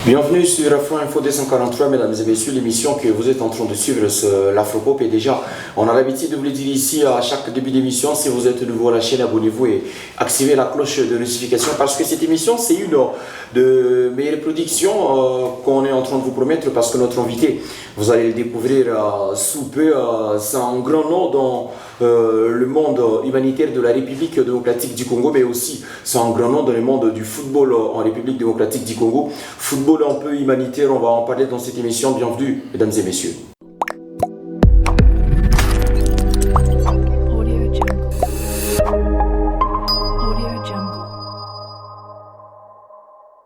Bienvenue sur Afro Info 243, mesdames et messieurs, l'émission que vous êtes en train de suivre, c'est l'Afropop. Et déjà, on a l'habitude de vous le dire ici à chaque début d'émission. Si vous êtes nouveau à la chaîne, abonnez-vous et activez la cloche de notification parce que cette émission, c'est une de meilleures productions qu'on est en train de vous promettre parce que notre invité, vous allez le découvrir sous peu, c'est un grand nom dans le monde humanitaire de la République démocratique du Congo, mais aussi c'est un grand nom dans le monde du football en République démocratique du Congo. Football un peu humanitaire, on va en parler dans cette émission. Bienvenue, mesdames et messieurs.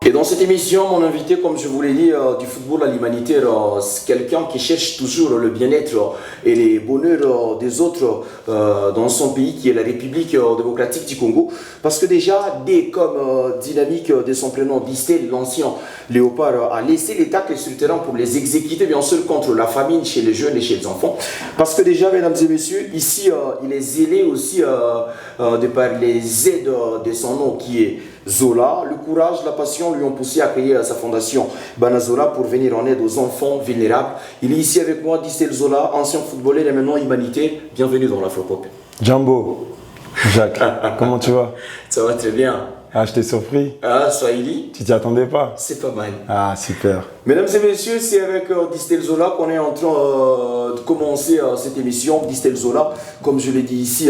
Et dans cette émission, mon invité, comme je vous l'ai dit, du football à l'humanitaire, c'est quelqu'un qui cherche toujours le bien-être et les bonheurs des autres dans son pays, qui est la République démocratique du Congo. Parce que déjà, dès comme dynamique de son prénom, Distel, l'ancien léopard, a laissé les tacles sur le terrain pour les exécuter, bien sûr, contre la famine chez les jeunes et chez les enfants. Parce que déjà, mesdames et messieurs, ici, il est zélé aussi de par les aides de son nom, qui est Zola. Le courage, la passion lui ont poussé à créer sa fondation Banazola pour venir en aide aux enfants vulnérables. Il est ici avec moi, Distel Zola, ancien footballeur et maintenant humanitaire. Bienvenue dans l'Afropop. Djambo, Jacques, comment tu vas? Ça va très bien. Ah, je t'ai surpris. Ah, Swahili. Tu t'y attendais pas? C'est pas mal. Ah, super. Mesdames et messieurs, c'est avec Distel Zola qu'on est en train de commencer cette émission. Distel Zola, comme je l'ai dit ici,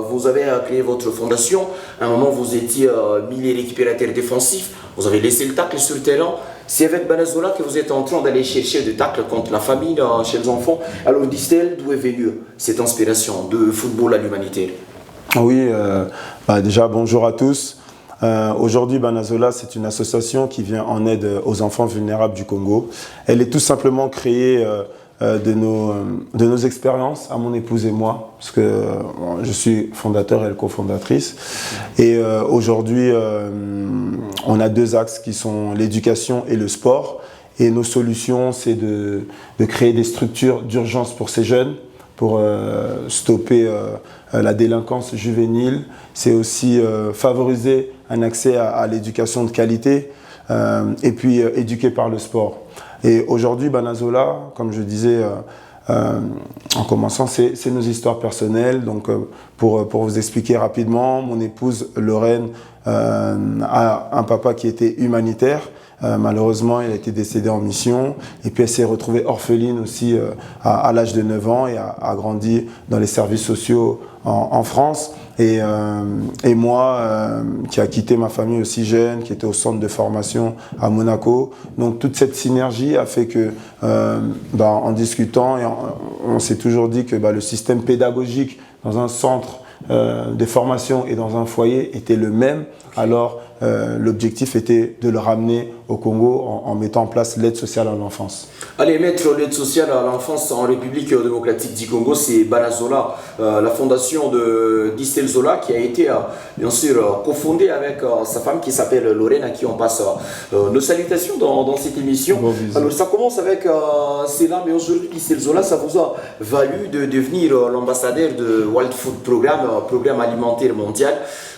vous avez créé votre fondation. À un moment, vous étiez milieu récupérateur défensif. Vous avez laissé le tacle sur le terrain. C'est avec Banazola que vous êtes en train d'aller chercher des tacles contre la famille chez les enfants. Alors, Distel, d'où est venue cette inspiration de football à l'humanitaire? Oui, déjà, bonjour à tous. Aujourd'hui, Banazola, c'est une association qui vient en aide aux enfants vulnérables du Congo. Elle est tout simplement créée de nos expériences, à mon épouse et moi, parce que je suis fondateur et elle cofondatrice. Et aujourd'hui, on a deux axes qui sont l'éducation et le sport. Et nos solutions, c'est de créer des structures d'urgence pour ces jeunes, pour stopper la délinquance juvénile. C'est aussi favoriser un accès à l'éducation de qualité et puis éduquer par le sport. Et aujourd'hui, Banazola, comme je disais en commençant, c'est nos histoires personnelles. Donc, pour vous expliquer rapidement, mon épouse Lorraine a un papa qui était humanitaire. Malheureusement, elle a été décédée en mission et puis elle s'est retrouvée orpheline aussi à l'âge de 9 ans et a grandi dans les services sociaux en France. Et moi, qui a quitté ma famille aussi jeune, qui était au centre de formation à Monaco. Donc toute cette synergie a fait que, en discutant, on s'est toujours dit que le système pédagogique dans un centre de formation et dans un foyer était le même. Alors l'objectif était de le ramener au Congo en mettant en place l'aide sociale à l'enfance. Allez, mettre l'aide sociale à l'enfance en République démocratique du Congo, c'est Banazola, la fondation de Distel Zola, qui a été bien sûr cofondée avec sa femme qui s'appelle Lorraine, à qui on passe nos salutations dans cette émission. Bon, alors ça commence avec cela, mais aujourd'hui Distel Zola, ça vous a valu de devenir l'ambassadeur de World Food Programme, programme alimentaire mondial.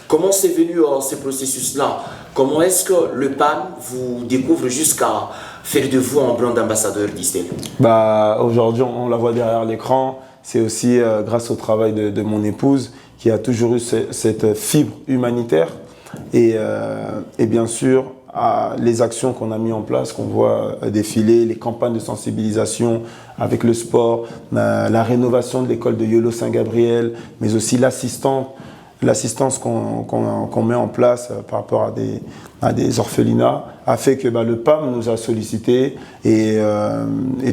Comment c'est venu ce processus-là? Comment est-ce que le PAM vous découvre jusqu'à faire de vous un brand ambassadeur Distel? Aujourd'hui, on la voit derrière l'écran. C'est aussi grâce au travail de mon épouse qui a toujours eu cette fibre humanitaire et bien sûr les actions qu'on a mis en place, qu'on voit défiler, les campagnes de sensibilisation avec le sport, la rénovation de l'école de Yolo Saint-Gabriel, mais aussi l'assistance qu'on met en place par rapport à des orphelinats a fait que le PAM nous a sollicité et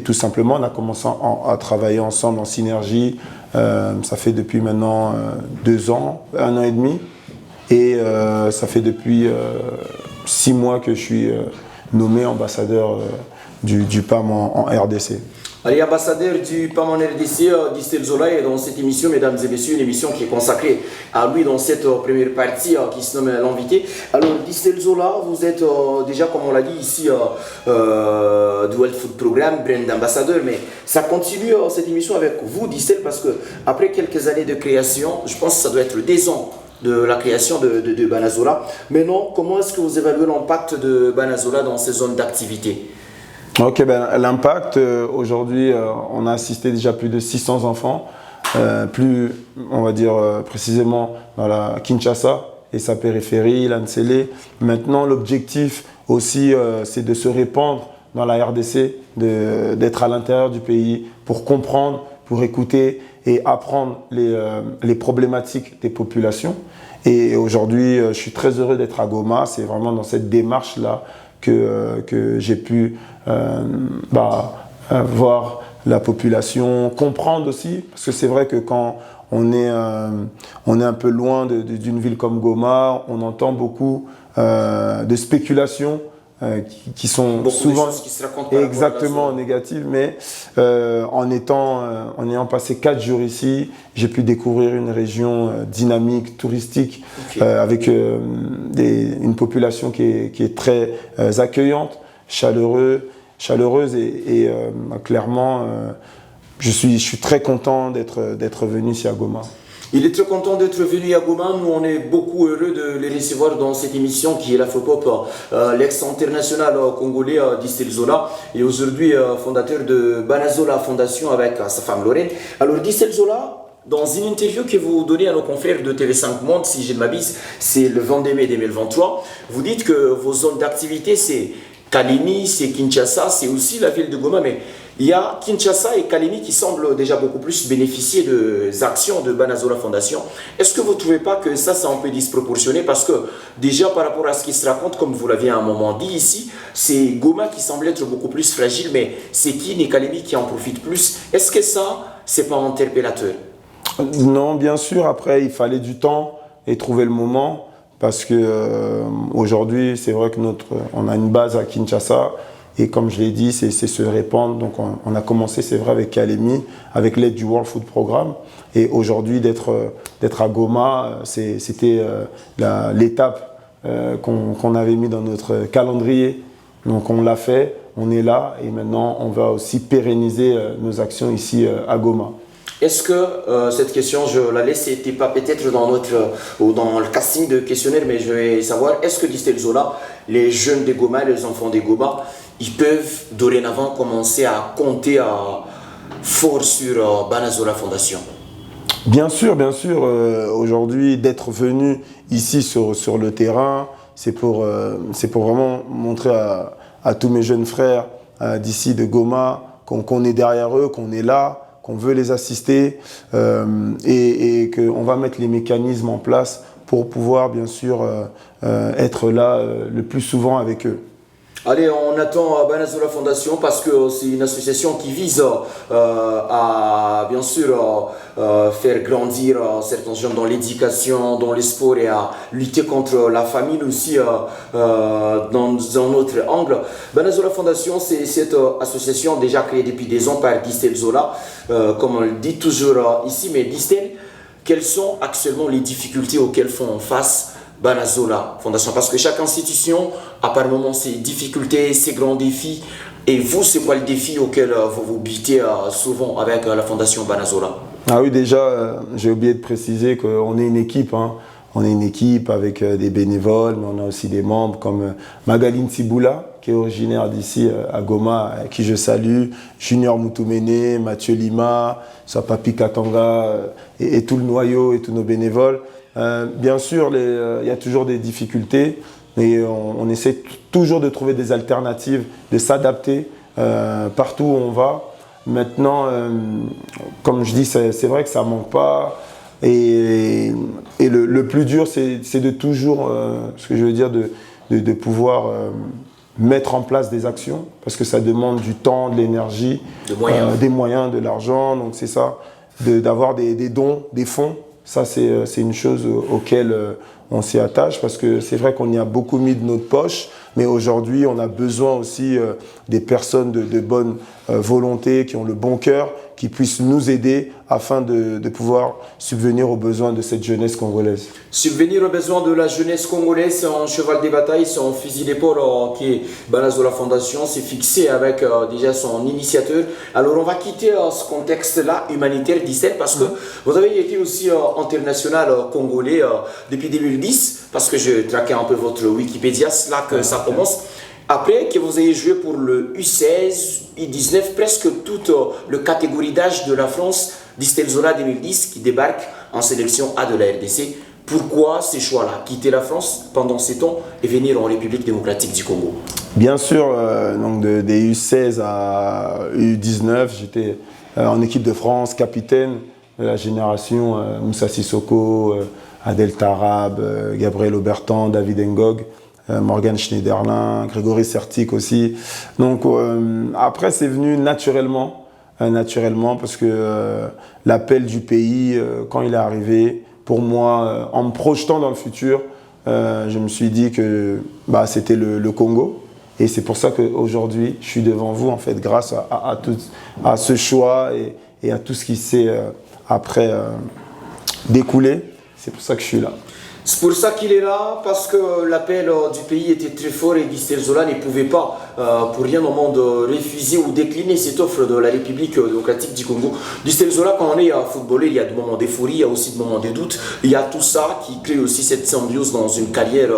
tout simplement on a commencé à travailler ensemble en synergie. Ça fait depuis maintenant 2 ans, 1 an et demi et ça fait depuis 6 mois que je suis nommé ambassadeur du PAM en RDC. Allez, ambassadeur du PAM en RDC, Distel Zola est dans cette émission, mesdames et messieurs, une émission qui est consacrée à lui dans cette première partie qui se nomme l'invité. Alors, Distel Zola, vous êtes déjà, comme on l'a dit ici, du World Food Programme, brand ambassadeur, mais ça continue cette émission avec vous, Distel, parce que après quelques années de création, je pense que ça doit être des ans de la création de Banazola. Maintenant, comment est-ce que vous évaluez l'impact de Banazola dans ces zones d'activité? Ok, ben, l'impact, aujourd'hui, on a assisté déjà plus de 600 enfants, plus, on va dire précisément, dans la Kinshasa et sa périphérie, l'Ansele. Maintenant, l'objectif aussi, c'est de se répandre dans la RDC, d'être à l'intérieur du pays pour comprendre, pour écouter et apprendre les problématiques des populations. Et aujourd'hui, je suis très heureux d'être à Goma. C'est vraiment dans cette démarche-là que j'ai pu voir la population, comprendre aussi, parce que c'est vrai que quand on est un peu loin d'une ville comme Goma, on entend beaucoup de spéculations qui sont beaucoup souvent de choses qui se racontent par exactement négatives, mais en ayant passé 4 jours ici, j'ai pu découvrir une région dynamique, touristique, okay. Avec une population qui est très accueillante, chaleureuse et clairement, je suis très content d'être venu ici à Goma. Il est très content d'être venu à Goma. Nous, on est beaucoup heureux de les recevoir dans cette émission qui est l'Afropop, l'ex-international congolais Distel Zola, et aujourd'hui fondateur de Banazola Fondation avec sa femme Lorraine. Alors Distel Zola, dans une interview que vous donnez à nos confrères de TV5 Monde, si je ne m'abuse, c'est le 22 mai 2023, vous dites que vos zones d'activité, c'est Kalemi, c'est Kinshasa, c'est aussi la ville de Goma, mais il y a Kinshasa et Kalemi qui semblent déjà beaucoup plus bénéficier des actions de Banazola Fondation. Est-ce que vous ne trouvez pas que ça, c'est un peu disproportionné? Parce que déjà par rapport à ce qui se raconte, comme vous l'aviez à un moment dit ici, c'est Goma qui semble être beaucoup plus fragile, mais c'est Kin et Kalemi qui en profitent plus. Est-ce que ça, c'est pas interpellateur? Non, bien sûr. Après, il fallait du temps et trouver le moment. Parce que aujourd'hui, c'est vrai que on a une base à Kinshasa et comme je l'ai dit, c'est se répandre. Donc on a commencé, c'est vrai, avec Kalemi, avec l'aide du World Food Programme. Et aujourd'hui, d'être à Goma, c'était l'étape qu'on avait mis dans notre calendrier. Donc on l'a fait, on est là et maintenant on va aussi pérenniser nos actions ici à Goma. Est-ce que cette question, je la laisse, c'était pas peut-être dans le casting de questionnaire, mais je vais savoir, est-ce que Distel Zola, les jeunes des Goma, les enfants des Goma, ils peuvent dorénavant commencer à compter fort sur Banazola Fondation? Bien sûr, bien sûr. Aujourd'hui, d'être venu ici sur le terrain, c'est pour vraiment montrer à tous mes jeunes frères d'ici de Goma qu'on est derrière eux, qu'on est là, qu'on veut les assister et qu'on va mettre les mécanismes en place pour pouvoir bien sûr être là le plus souvent avec eux. Allez, on attend Banazola Fondation parce que c'est une association qui vise à bien sûr faire grandir certains jeunes dans l'éducation, dans les sports et à lutter contre la famine aussi dans un autre angle. Banazola Fondation, c'est cette association déjà créée depuis des ans par Distel Zola, comme on le dit toujours ici, mais Distel, quelles sont actuellement les difficultés auxquelles font face Banazola Fondation? Parce que chaque institution a par moments ses difficultés, ses grands défis. Et vous, c'est quoi le défi auquel vous vous butez souvent avec la Fondation Banazola? Ah oui, déjà, j'ai oublié de préciser qu'on est une équipe. Hein. On est une équipe avec des bénévoles, mais on a aussi des membres comme Magaline Siboula, qui est originaire d'ici à Goma, qui je salue, Junior Moutoumene, Mathieu Lima, Papi Katanga et tout le noyau et tous nos bénévoles. Bien sûr, il y a toujours des difficultés, mais on essaie toujours de trouver des alternatives, de s'adapter partout où on va. Maintenant, comme je dis, c'est vrai que ça ne manque pas. Et le plus dur, c'est de toujours, ce que je veux dire, de pouvoir mettre en place des actions, parce que ça demande du temps, de l'énergie, des moyens, de l'argent. Donc c'est ça, d'avoir des dons, des fonds. Ça, c'est une chose auquel on s'y attache parce que c'est vrai qu'on y a beaucoup mis de notre poche, mais aujourd'hui, on a besoin aussi des personnes de bonne volonté, qui ont le bon cœur, qui puisse nous aider afin de pouvoir subvenir aux besoins de cette jeunesse congolaise. Subvenir aux besoins de la jeunesse congolaise, c'est un cheval de bataille, c'est un fusil d'épaule qui est Banazola Fondation, c'est fixé avec déjà son initiateur. Alors on va quitter ce contexte-là humanitaire d'Israël parce que vous avez été aussi international congolais depuis 2010, parce que je traquais un peu votre Wikipédia, c'est là que ça commence. Après que vous ayez joué pour le U16, U19, presque toute la catégorie d'âge de la France, Distel Zola 2010 qui débarque en sélection A de la RDC. Pourquoi ces choix-là? Quitter la France pendant 7 ans et venir en République démocratique du Congo? Bien sûr, donc des U16 à U19, j'étais en équipe de France, capitaine de la génération Moussa Sissoko, Adel Tarab, Gabriel Aubertan, David Ngog, Morgan Schneiderlin, Grégory Sertic aussi. Donc après, c'est venu naturellement parce que l'appel du pays, quand il est arrivé, pour moi, en me projetant dans le futur, je me suis dit que c'était le Congo. Et c'est pour ça qu'aujourd'hui, je suis devant vous, en fait, grâce à ce choix et à tout ce qui s'est après découlé. C'est pour ça que je suis là. C'est pour ça qu'il est là, parce que l'appel du pays était très fort et Distel Zola ne pouvait pas, pour rien au monde, refuser ou décliner cette offre de la République démocratique du Congo. Distel Zola, quand on est footballeur, il y a des moments d'euphorie, il y a aussi des moments de doute. Il y a tout ça qui crée aussi cette symbiose dans une carrière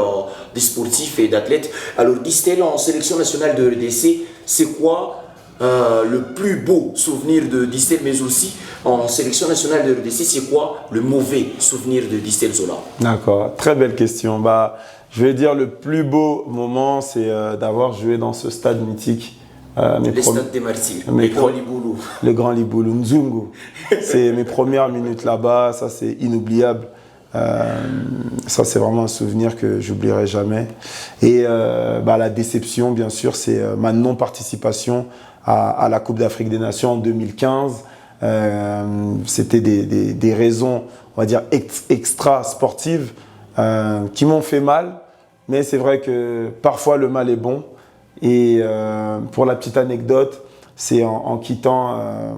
de sportif et d'athlète. Alors Distel, en sélection nationale de RDC, c'est quoi le plus beau souvenir de Distel, mais aussi en sélection nationale de RDC, c'est quoi le mauvais souvenir de Distel Zola? D'accord, très belle question. Je vais dire le plus beau moment, c'est d'avoir joué dans ce stade mythique. Le stade des Martyrs, le Grand Liboulou, Nzungu. C'est mes premières minutes là-bas, ça c'est inoubliable. Ça c'est vraiment un souvenir que j'oublierai jamais. Et la déception, bien sûr, c'est ma non-participation à la Coupe d'Afrique des Nations en 2015. C'était des raisons, on va dire, extra-sportives qui m'ont fait mal. Mais c'est vrai que parfois le mal est bon. Et pour la petite anecdote, c'est en quittant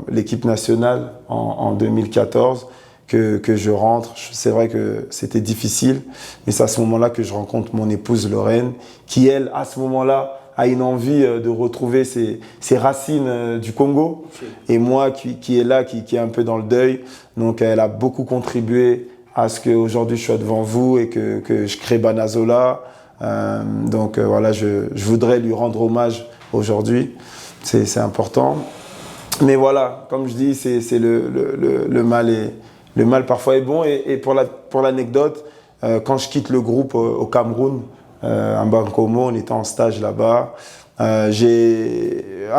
l'équipe nationale en 2014 que je rentre. C'est vrai que c'était difficile, mais c'est à ce moment-là que je rencontre mon épouse Lorraine, qui elle, à ce moment-là, a une envie de retrouver ses racines du Congo. Et moi qui est là, qui est un peu dans le deuil. Donc elle a beaucoup contribué à ce qu'aujourd'hui je sois devant vous et que je crée Banazola. Voilà, je voudrais lui rendre hommage aujourd'hui. C'est important. Mais voilà, comme je dis, c'est le mal parfois est bon. Et pour l'anecdote, quand je quitte le groupe au Cameroun, à Bankomo, on était en stage là-bas. À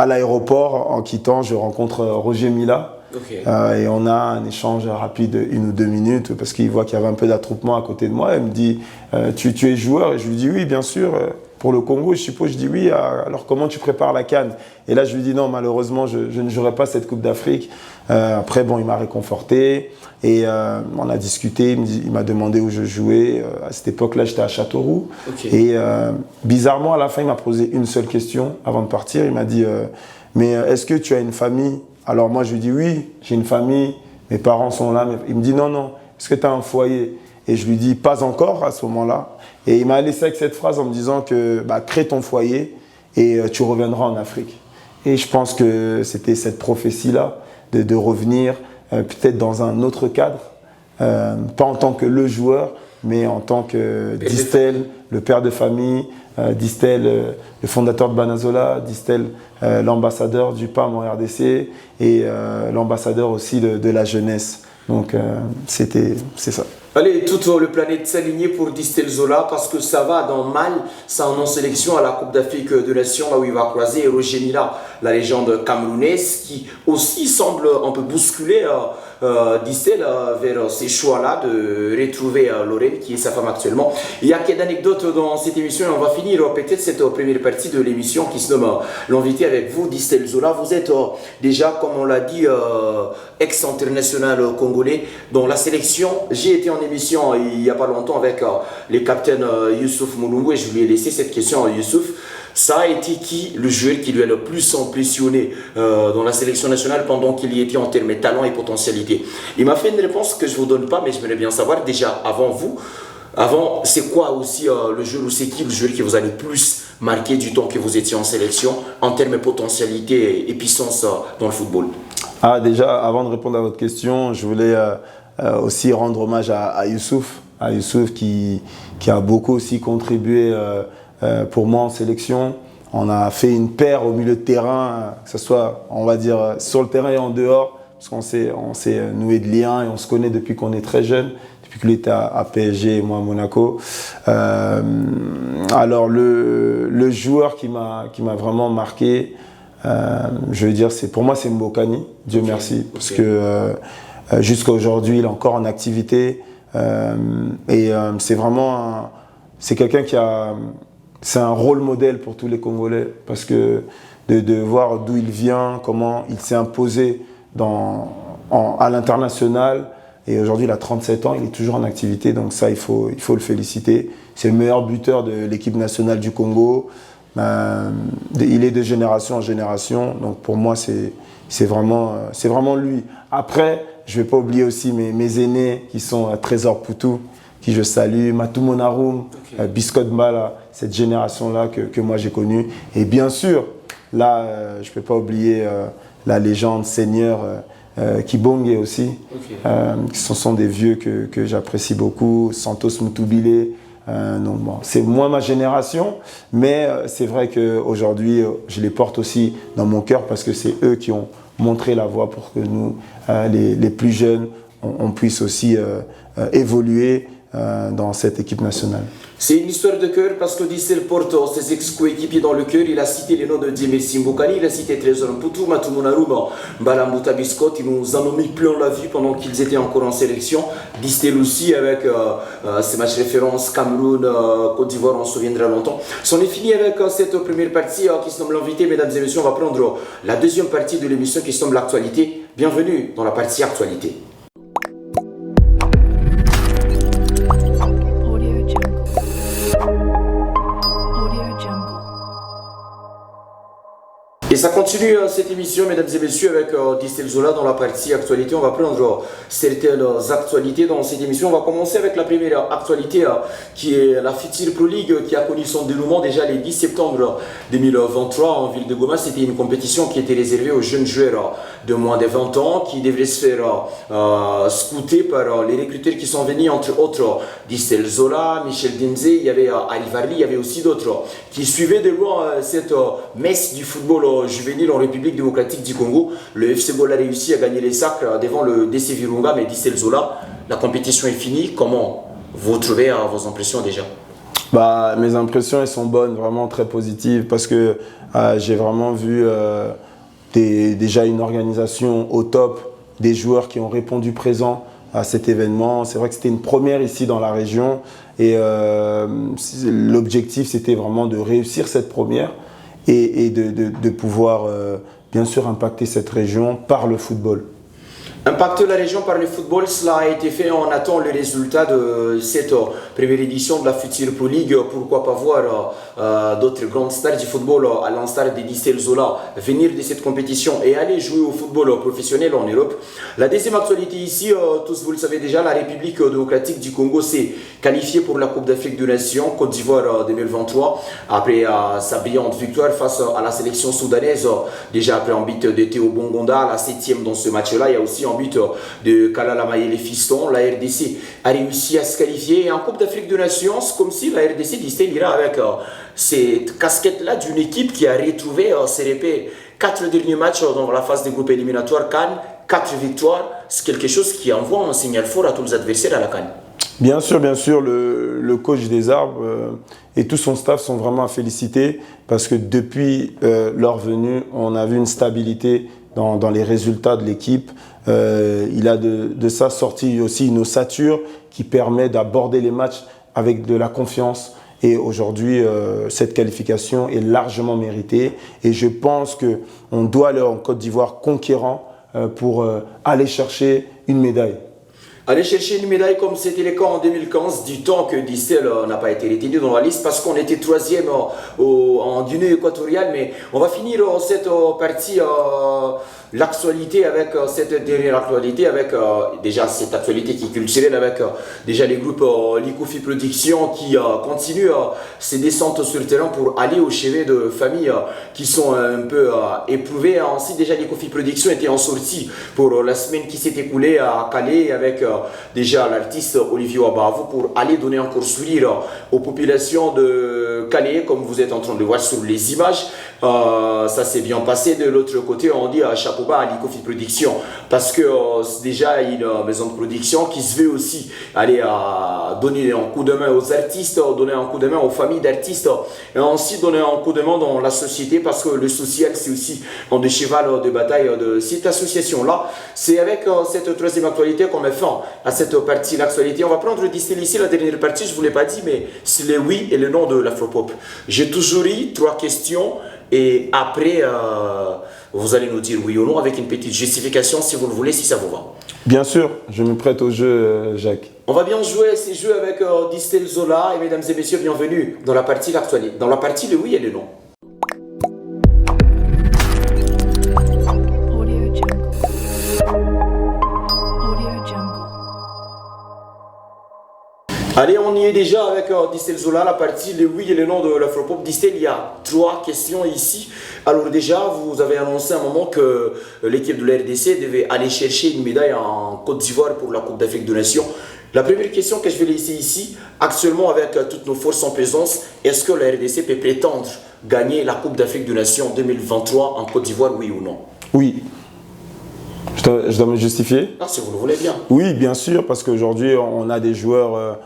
l'aéroport, en quittant, je rencontre Roger Mila. Okay. Et on a un échange rapide, 1 ou 2 minutes, parce qu'il voit qu'il y avait un peu d'attroupement à côté de moi. Il me dit tu es joueur? Et je lui dis oui, bien sûr, pour le Congo, je suppose. Je dis oui, alors comment tu prépares la CAN? Et là, je lui dis non, malheureusement, je ne jouerai pas cette Coupe d'Afrique. Après, il m'a réconforté et on a discuté. Il m'a demandé où je jouais. À cette époque-là, j'étais à Châteauroux. Okay. Et bizarrement, à la fin, il m'a posé une seule question avant de partir. Il m'a dit mais est-ce que tu as une famille? Alors moi, je lui dis oui, j'ai une famille, mes parents sont là. Il me dit non, est-ce que tu as un foyer? Et je lui dis pas encore à ce moment-là. Et il m'a laissé avec cette phrase en me disant que crée ton foyer et tu reviendras en Afrique. Et je pense que c'était cette prophétie-là de revenir peut-être dans un autre cadre, pas en tant que le joueur, mais en tant que Distel, le père de famille, Distel, le fondateur de Banazola, Distel, l'ambassadeur du PAM en RDC et l'ambassadeur aussi de la jeunesse. Donc c'est ça. Allez, toute la planète s'aligner pour Distel Zola parce que ça va dans mal, ça en sélection à la Coupe d'Afrique de Nations, là où il va croiser Roger Mila, la légende camerounaise, qui aussi semble un peu bousculer Distel vers ces choix-là de retrouver Lorraine, qui est sa femme actuellement. Il y a quelques anecdotes dans cette émission et on va finir peut-être cette première partie de l'émission qui se nomme l'invité avec vous, Distel Zola. Vous êtes déjà, comme on l'a dit, ex-international congolais dans la sélection. J'ai été en émission il n'y a pas longtemps avec les capitaines Youssouf Moulungu et je lui ai laissé cette question à Youssouf. Ça a été qui le joueur qui lui a le plus impressionné dans la sélection nationale pendant qu'il y était en termes de talent et potentialité? Il m'a fait une réponse que je ne vous donne pas, mais j'aimerais bien savoir déjà avant vous. Avant, c'est quoi aussi le joueur ou c'est qui le joueur qui vous a le plus marqué du temps que vous étiez en sélection en termes de potentialité et puissance dans le football? Ah, déjà, avant de répondre à votre question, je voulais aussi rendre hommage à Youssouf. À Youssouf qui a beaucoup aussi contribué pour moi en sélection. On a fait une paire au milieu de terrain, que ce soit, on va dire, sur le terrain et en dehors, parce qu'on s'est noué de liens et on se connaît depuis qu'on est très jeune, depuis qu'il était à PSG et moi à Monaco. Alors, le joueur qui m'a vraiment marqué, je veux dire, pour moi, c'est Mbokani, Dieu merci, parce que jusqu'à aujourd'hui, il est encore en activité. C'est quelqu'un c'est un rôle modèle pour tous les Congolais parce que de voir d'où il vient, comment il s'est imposé à l'international et aujourd'hui il a 37 ans, il est toujours en activité, donc ça il faut le féliciter. C'est le meilleur buteur de l'équipe nationale du Congo. Il est de génération en génération, donc pour moi c'est vraiment lui. Après, je ne vais pas oublier aussi mes aînés qui sont Trésor Poutou, qui je salue, Matou Monaroum, Biscotte Mbala, cette génération-là que moi j'ai connue. Et bien sûr, là, je ne peux pas oublier la légende Seigneur Kibonge aussi. Ce sont des vieux que j'apprécie beaucoup, Santos Moutoubile. Donc bon, c'est moins ma génération, mais c'est vrai qu'aujourd'hui, je les porte aussi dans mon cœur parce que c'est eux qui ont montré la voie pour que nous, les plus jeunes, on puisse aussi évoluer dans cette équipe nationale. C'est une histoire de cœur parce que Dissel porte ses ex-coéquipiers dans le cœur. Il a cité les noms de Djemessi Mbokani, il a cité Trésor Mputu, Matou Monaroum, Mbalambuta Biscotte. Il nous a nommé plein la vue pendant qu'ils étaient encore en sélection. Distel aussi avec ses matchs références Cameroun, Côte d'Ivoire, on se souviendra longtemps. C'en est fini avec cette première partie qui se nomme l'invité. Mesdames et messieurs, on va prendre la deuxième partie de l'émission qui se nomme l'actualité. Bienvenue dans la partie actualité. Et ça continue cette émission, mesdames et messieurs, avec Distel Zola dans la partie actualité. On va prendre certaines actualités dans cette émission. On va commencer avec la première actualité qui est la Future Pro League qui a connu son dénouement déjà le 10 septembre 2023 en ville de Goma. C'était une compétition qui était réservée aux jeunes joueurs de moins de 20 ans qui devraient se faire scouter par les recruteurs qui sont venus, entre autres Distel Zola, Michel Denze, il y avait Ali Varli, il y avait aussi d'autres qui suivaient de loin cette messe du football juvénile en République démocratique du Congo. Le FC Gol a réussi à gagner les sacs devant le DC Virunga, mais Distel Zola, la compétition est finie. Comment vous trouvez vos impressions déjà? Mes impressions elles sont bonnes, vraiment très positives parce que j'ai vraiment vu déjà une organisation au top, des joueurs qui ont répondu présent à cet événement. C'est vrai que c'était une première ici dans la région et l'objectif c'était vraiment de réussir cette première et de pouvoir bien sûr impacter cette région par le football. Impacter la région par le football, cela a été fait. On attend le résultat de cette première édition de la Future Pro League. Pourquoi pas voir d'autres grandes stars du football, à l'instar de Distel Zola, venir de cette compétition et aller jouer au football professionnel en Europe. La deuxième actualité ici, tous vous le savez déjà, la République démocratique du Congo s'est qualifiée pour la Coupe d'Afrique des Nations Côte d'Ivoire 2023 après sa brillante victoire face à la sélection soudanaise. Déjà après un but de Théo Bongonda, la 7e dans ce match-là. Il y a aussi un but de Kalala Mayele Fiston. La RDC a réussi à se qualifier en Coupe d'Afrique des Nations, comme si la RDC Distel ira avec cette casquette-là d'une équipe qui a retrouvé ses repères. 4 derniers matchs dans la phase des groupes éliminatoires CAN, 4 victoires, c'est quelque chose qui envoie un signal fort à tous les adversaires à la CAN. Bien sûr, le coach des Arbres et tout son staff sont vraiment à féliciter parce que depuis leur venue, on a vu une stabilité dans les résultats de l'équipe. Il a de ça sorti aussi une ossature qui permet d'aborder les matchs avec de la confiance. Et aujourd'hui, cette qualification est largement méritée. Et je pense qu'on doit aller en Côte d'Ivoire conquérant pour aller chercher une médaille. Aller chercher une médaille comme c'était le cas en 2015, du temps que Distel n'a pas été retenu dans la liste parce qu'on était troisième en Guinée équatoriale. Mais on va finir cette partie, l'actualité avec cette dernière actualité, avec déjà cette actualité qui est culturelle, avec déjà les groupes Licofi Production qui continuent ces descentes sur le terrain pour aller au chevet de familles qui sont un peu éprouvées. Ensuite, déjà Licofi Production était en sortie pour la semaine qui s'est écoulée à Calais avec déjà l'artiste Olivier Wabavou pour aller donner encore sourire aux populations de Calais, comme vous êtes en train de voir sur les images. Ça s'est bien passé. De l'autre côté, on dit chapeau bas à Licofi Production parce que déjà il y a une maison de production qui se veut aussi aller donner un coup de main aux artistes, donner un coup de main aux familles d'artistes et ainsi donner un coup de main dans la société parce que le social c'est aussi un des chevals de bataille de cette association-là. C'est avec cette troisième actualité qu'on met fin à cette partie l'actualité. On va prendre d'ici ici la dernière partie, je ne vous l'ai pas dit, mais c'est le oui et le non de l'Afropop. J'ai toujours eu 3 questions et après vous allez nous dire oui ou non avec une petite justification si vous le voulez, si ça vous va. Bien sûr, je me prête au jeu, Jacques. On va bien jouer ces jeux avec Distel Zola et mesdames et messieurs, bienvenue dans la partie l'actualité, dans la partie le oui et le non. Allez, on y est déjà avec Distel Zola, la partie le oui et le non de l'Afropop. Distel, il y a 3 questions ici. Alors déjà, vous avez annoncé à un moment que l'équipe de la RDC devait aller chercher une médaille en Côte d'Ivoire pour la Coupe d'Afrique des Nations. La première question que je vais laisser ici, actuellement avec toutes nos forces en présence, est-ce que la RDC peut prétendre gagner la Coupe d'Afrique des Nations 2023 en Côte d'Ivoire, oui ou non? Oui. Je dois me justifier? Ah, si vous le voulez bien. Oui, bien sûr, parce qu'aujourd'hui, on a des joueurs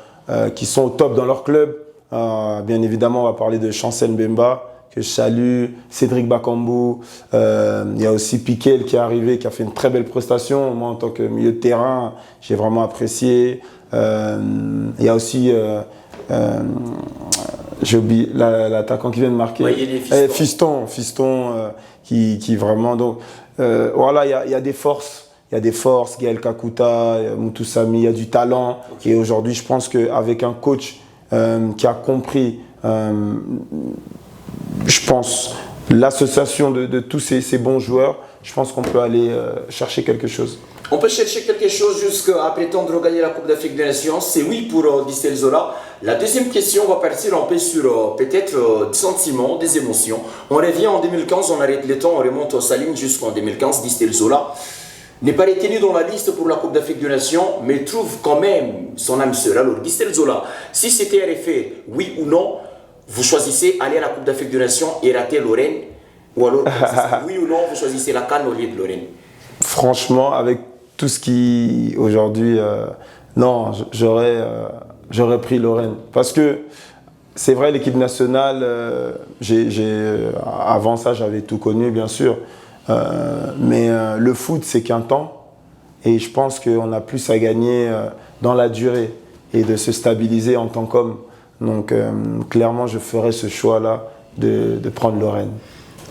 qui sont au top dans leur club. Bien évidemment, on va parler de Chancel Mbemba, que je salue, Cédric Bakambu. Il y a aussi Piquel qui est arrivé, qui a fait une très belle prestation. Moi, en tant que milieu de terrain, j'ai vraiment apprécié. Il y a aussi, j'ai oublié, l'attaquant qui vient de marquer. Fiston, qui vraiment... Donc, voilà, il y a des forces. Il y a des forces, Gaël Kakuta, Moutou Sami, il y a du talent. Okay. Et aujourd'hui, je pense qu'avec un coach qui a compris, je pense, l'association de tous ces bons joueurs, je pense qu'on peut aller chercher quelque chose. On peut chercher quelque chose jusqu'à prétendre gagner la Coupe d'Afrique des Nations. C'est oui pour Distel Zola. La deuxième question, on va partir un peu sur peut-être des sentiments, des émotions. On revient en 2015, on arrête le temps, on remonte au Saline jusqu'en 2015. Distel Zola n'est pas retenu dans la liste pour la Coupe d'Afrique des Nations, mais trouve quand même son âme sœur. Alors, Distel Zola, si c'était à refaire, oui ou non, vous choisissez aller à la Coupe d'Afrique des Nations et rater Lorraine, ou alors, oui ou non, vous choisissez la CAN au lieu de Lorraine? Franchement, avec tout ce qui, aujourd'hui, non, j'aurais pris Lorraine. Parce que, c'est vrai, l'équipe nationale, avant ça, j'avais tout connu, bien sûr. Mais le foot, c'est qu'un temps. Et je pense qu'on a plus à gagner dans la durée et de se stabiliser en tant qu'homme. Donc, clairement, je ferai ce choix-là de prendre Lorraine.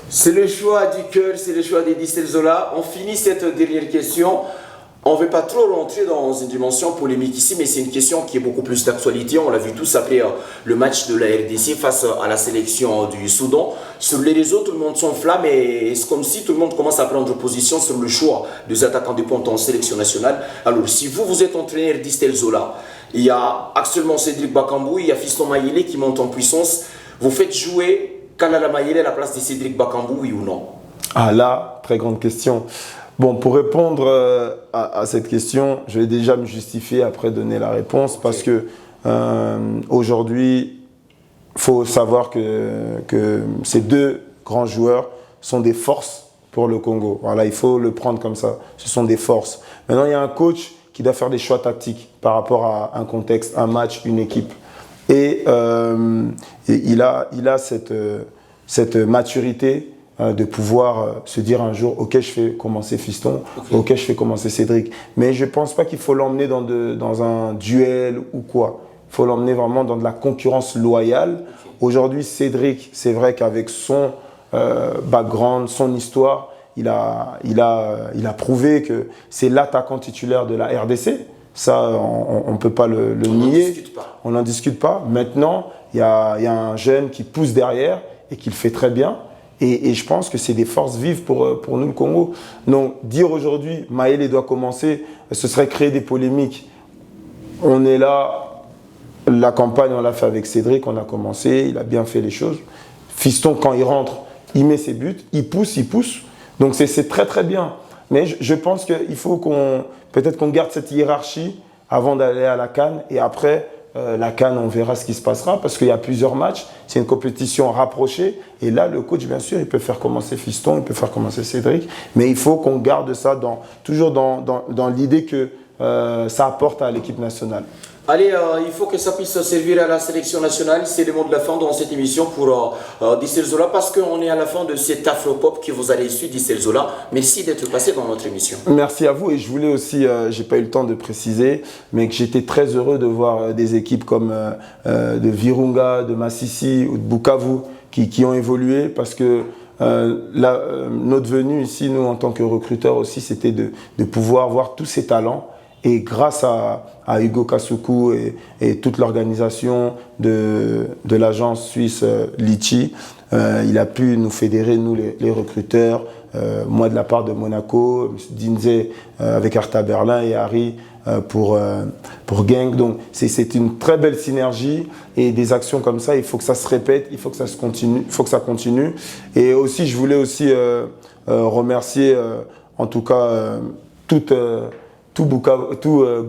C'est le choix du cœur, c'est le choix de Distel Zola. On finit cette dernière question. On ne veut pas trop rentrer dans une dimension polémique ici, mais c'est une question qui est beaucoup plus d'actualité. On l'a vu tous après le match de la RDC face à la sélection du Soudan. Sur les réseaux, tout le monde s'enflamme et c'est comme si tout le monde commence à prendre position sur le choix des attaquants de pointe en sélection nationale. Alors, si vous êtes entraîneur Distel Zola, il y a actuellement Cédric Bakambu, il y a Fiston Mayele qui monte en puissance. Vous faites jouer Kalala Mayele à la place de Cédric Bakambu, oui ou non? Ah là, très grande question. Bon, pour répondre à cette question, je vais déjà me justifier après donner la réponse parce que aujourd'hui, il faut savoir que ces 2 grands joueurs sont des forces pour le Congo. Voilà, il faut le prendre comme ça. Ce sont des forces. Maintenant, il y a un coach qui doit faire des choix tactiques par rapport à un contexte, un match, une équipe. Et il a cette maturité de pouvoir se dire un jour, ok, je fais commencer Fiston, ok, je fais commencer Cédric. Mais je ne pense pas qu'il faut l'emmener dans un duel ou quoi. Il faut l'emmener vraiment dans de la concurrence loyale. Aujourd'hui, Cédric, c'est vrai qu'avec son background, son histoire, il a prouvé que c'est l'attaquant titulaire de la RDC. Ça, on ne peut pas le nier. On n'en discute pas. Maintenant, il y a un jeune qui pousse derrière et qui le fait très bien. Et je pense que c'est des forces vives pour nous, le Congo. Donc, dire aujourd'hui, Maëlé doit commencer, ce serait créer des polémiques. On est là, la campagne, on l'a fait avec Cédric, on a commencé, il a bien fait les choses. Fiston, quand il rentre, il met ses buts, il pousse. Donc, c'est très, très bien. Mais je pense qu'il faut peut-être qu'on garde cette hiérarchie avant d'aller à la CAN. Et après, la CAN, on verra ce qui se passera parce qu'il y a plusieurs matchs. C'est une compétition rapprochée. Et là, le coach, bien sûr, il peut faire commencer Fiston, il peut faire commencer Cédric. Mais il faut qu'on garde ça toujours dans l'idée que ça apporte à l'équipe nationale. Allez, il faut que ça puisse servir à la sélection nationale. C'est le mot de la fin dans cette émission pour Dissel Zola parce qu'on est à la fin de cet Afropop que vous avez su, Dissel Zola. Merci d'être passé dans notre émission. Merci à vous et je voulais aussi, j'ai pas eu le temps de préciser, mais que j'étais très heureux de voir des équipes comme de Virunga, de Massissi ou de Bukavu qui ont évolué parce que notre venue ici, nous en tant que recruteurs aussi, c'était de pouvoir voir tous ces talents. Et grâce à Hugo Kasuku et toute l'organisation de l'agence suisse Litchi, il a pu nous fédérer, nous les recruteurs, moi de la part de Monaco, Dinze avec Arta Berlin et Harry pour Genk. Donc c'est une très belle synergie et des actions comme ça, il faut que ça se répète, il faut que ça continue. Et aussi, je voulais aussi remercier en tout cas tout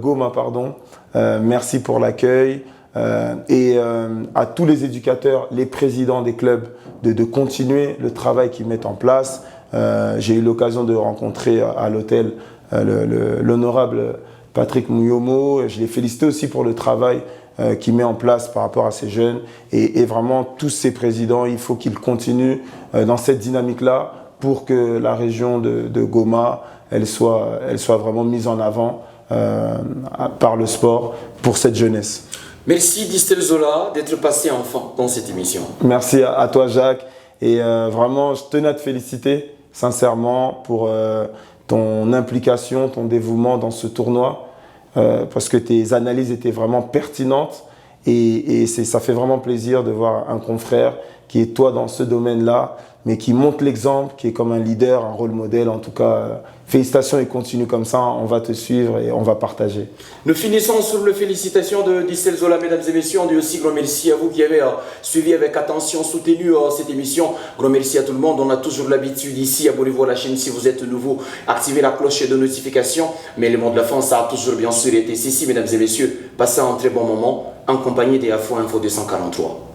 Goma, pardon. Merci pour l'accueil et à tous les éducateurs, les présidents des clubs de continuer le travail qu'ils mettent en place. J'ai eu l'occasion de rencontrer à l'hôtel l'honorable Patrick Mouyomo. Je l'ai félicité aussi pour le travail qu'il met en place par rapport à ces jeunes et vraiment tous ces présidents, il faut qu'ils continuent dans cette dynamique-là pour que la région de Goma elle soit vraiment mise en avant par le sport pour cette jeunesse. Merci Dissel Zola d'être passé enfin dans cette émission. Merci à toi Jacques et vraiment je tenais à te féliciter sincèrement pour ton implication, ton dévouement dans ce tournoi parce que tes analyses étaient vraiment pertinentes et ça fait vraiment plaisir de voir un confrère qui est toi dans ce domaine-là, mais qui montre l'exemple, qui est comme un leader, un rôle modèle. En tout cas, félicitations et continue comme ça, on va te suivre et on va partager. Nous finissons sur les félicitations de Dissel Zola, mesdames et messieurs. On dit aussi grand merci à vous qui avez suivi avec attention, soutenu cette émission. Grand merci à tout le monde. On a toujours l'habitude ici, abonnez-vous à la chaîne si vous êtes nouveau, activez la cloche de notification. Mais le mot de la fin, ça a toujours bien sûr été ceci, mesdames et messieurs. Passez un très bon moment en compagnie des Afro Info 243.